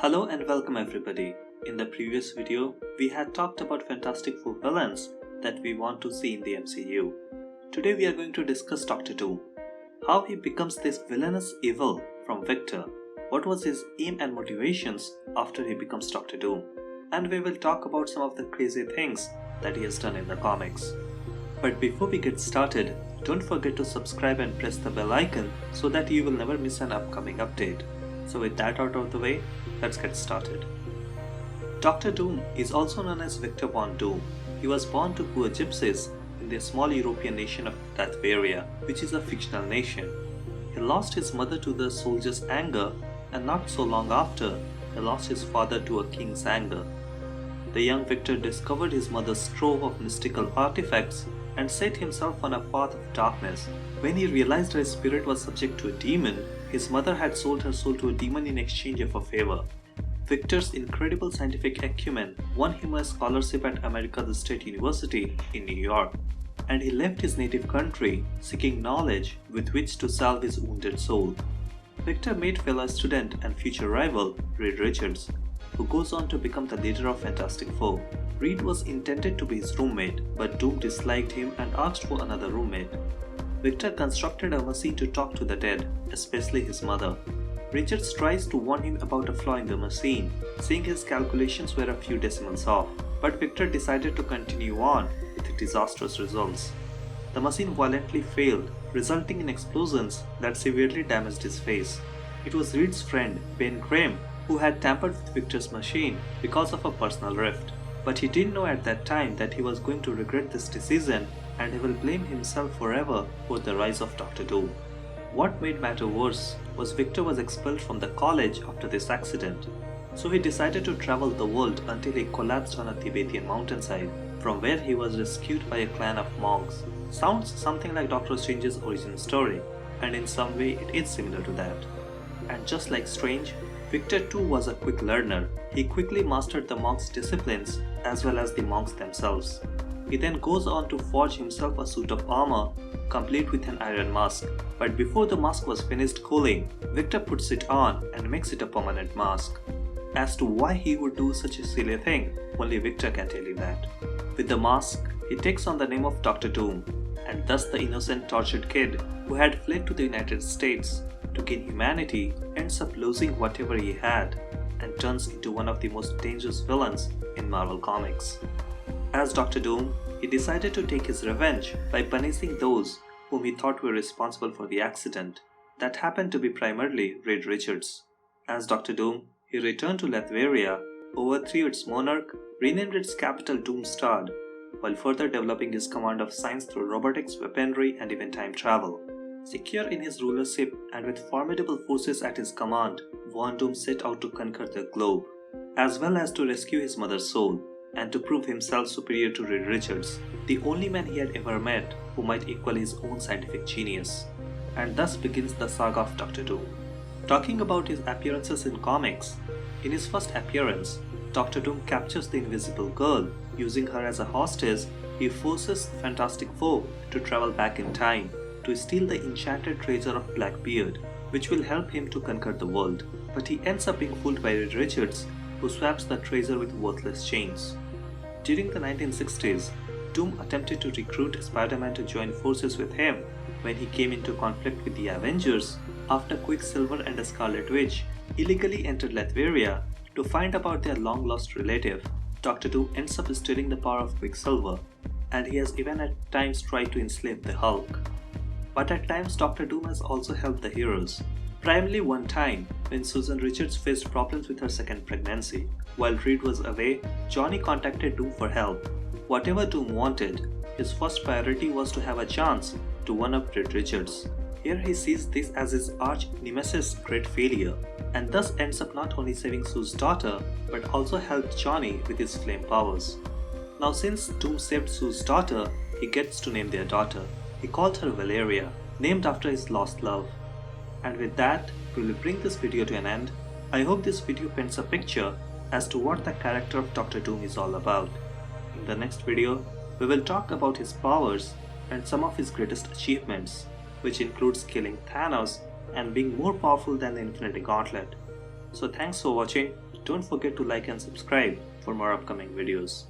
Hello and welcome everybody. In the previous video, we had talked about Fantastic Four villains that we want to see in the MCU. Today we are going to discuss Doctor Doom. How he becomes this villainous evil from Victor, what was his aim and motivations after he becomes Doctor Doom, and we will talk about some of the crazy things that he has done in the comics. But before we get started, don't forget to subscribe and press the bell icon so that you will never miss an upcoming update. So with that out of the way, let's get started. Dr. Doom is also known as Victor von Doom. He was born to poor gypsies in the small European nation of Blackbeard, which is a fictional nation. He lost his mother to the soldiers' anger, and not so long after, he lost his father to a king's anger. The young Victor discovered his mother's trove of mystical artifacts and set himself on a path of darkness. When he realized his spirit was subject to a demon, his mother had sold her soul to a demon in exchange of a favor. Victor's incredible scientific acumen won him a scholarship at America's State University in New York, and he left his native country seeking knowledge with which to salve his wounded soul. Victor met fellow student and future rival Reed Richards, who goes on to become the leader of Fantastic Four. Reed was intended to be his roommate, but Doom disliked him and asked for another roommate. Victor constructed a machine to talk to the dead, especially his mother. Richards tries to warn him about a flaw in the machine, saying his calculations were a few decimals off, but Victor decided to continue on with disastrous results. The machine violently failed, resulting in explosions that severely damaged his face. It was Reed's friend, Ben Grimm, who had tampered with Victor's machine because of a personal rift. But he didn't know at that time that he was going to regret this decision, and he will blame himself forever for the rise of Dr. Doom. What made matter worse was Victor was expelled from the college after this accident. So he decided to travel the world until he collapsed on a Tibetan mountainside, from where he was rescued by a clan of monks. Sounds something like Doctor Strange's origin story, and in some way it is similar to that. And just like Strange, Victor too was a quick learner. He quickly mastered the monks' disciplines as well as the monks themselves. He then goes on to forge himself a suit of armor, complete with an iron mask. But before the mask was finished cooling, Victor puts it on and makes it a permanent mask. As to why he would do such a silly thing, only Victor can tell you that. With the mask, he takes on the name of Dr. Doom, and thus the innocent tortured kid who had fled to the United States to gain humanity ends up losing whatever he had and turns into one of the most dangerous villains in Marvel Comics. As Dr. Doom, he decided to take his revenge by punishing those whom he thought were responsible for the accident. That happened to be primarily Reed Richards. As Dr. Doom, he returned to Latveria, overthrew its monarch, renamed its capital Doomstad, while further developing his command of science through robotics, weaponry, and even time travel. Secure in his rulership and with formidable forces at his command, Von Doom set out to conquer the globe, as well as to rescue his mother's soul, and to prove himself superior to Reed Richards, the only man he had ever met who might equal his own scientific genius. And thus begins the saga of Dr. Doom. Talking about his appearances in comics, in his first appearance, Dr. Doom captures the Invisible Girl. Using her as a hostage, he forces Fantastic Four to travel back in time to steal the enchanted treasure of Blackbeard, which will help him to conquer the world. But he ends up being fooled by Reed Richards, who swaps the treasure with worthless chains. During the 1960s, Doom attempted to recruit Spider-Man to join forces with him when he came into conflict with the Avengers after Quicksilver and the Scarlet Witch illegally entered Latveria to find about their long-lost relative. Dr. Doom ends up stealing the power of Quicksilver, and he has even at times tried to enslave the Hulk. But at times Dr. Doom has also helped the heroes. Primarily one time, when Susan Richards faced problems with her second pregnancy. While Reed was away, Johnny contacted Doom for help. Whatever Doom wanted, his first priority was to have a chance to one-up Reed Richards. Here he sees this as his arch-nemesis' great failure, and thus ends up not only saving Sue's daughter, but also helped Johnny with his flame powers. Now since Doom saved Sue's daughter, he gets to name their daughter. He called her Valeria, named after his lost love. And with that, we will bring this video to an end. I hope this video paints a picture as to what the character of Dr. Doom is all about. In the next video, we will talk about his powers and some of his greatest achievements, which includes killing Thanos and being more powerful than the Infinity Gauntlet. So thanks for watching. Don't forget to like and subscribe for more upcoming videos.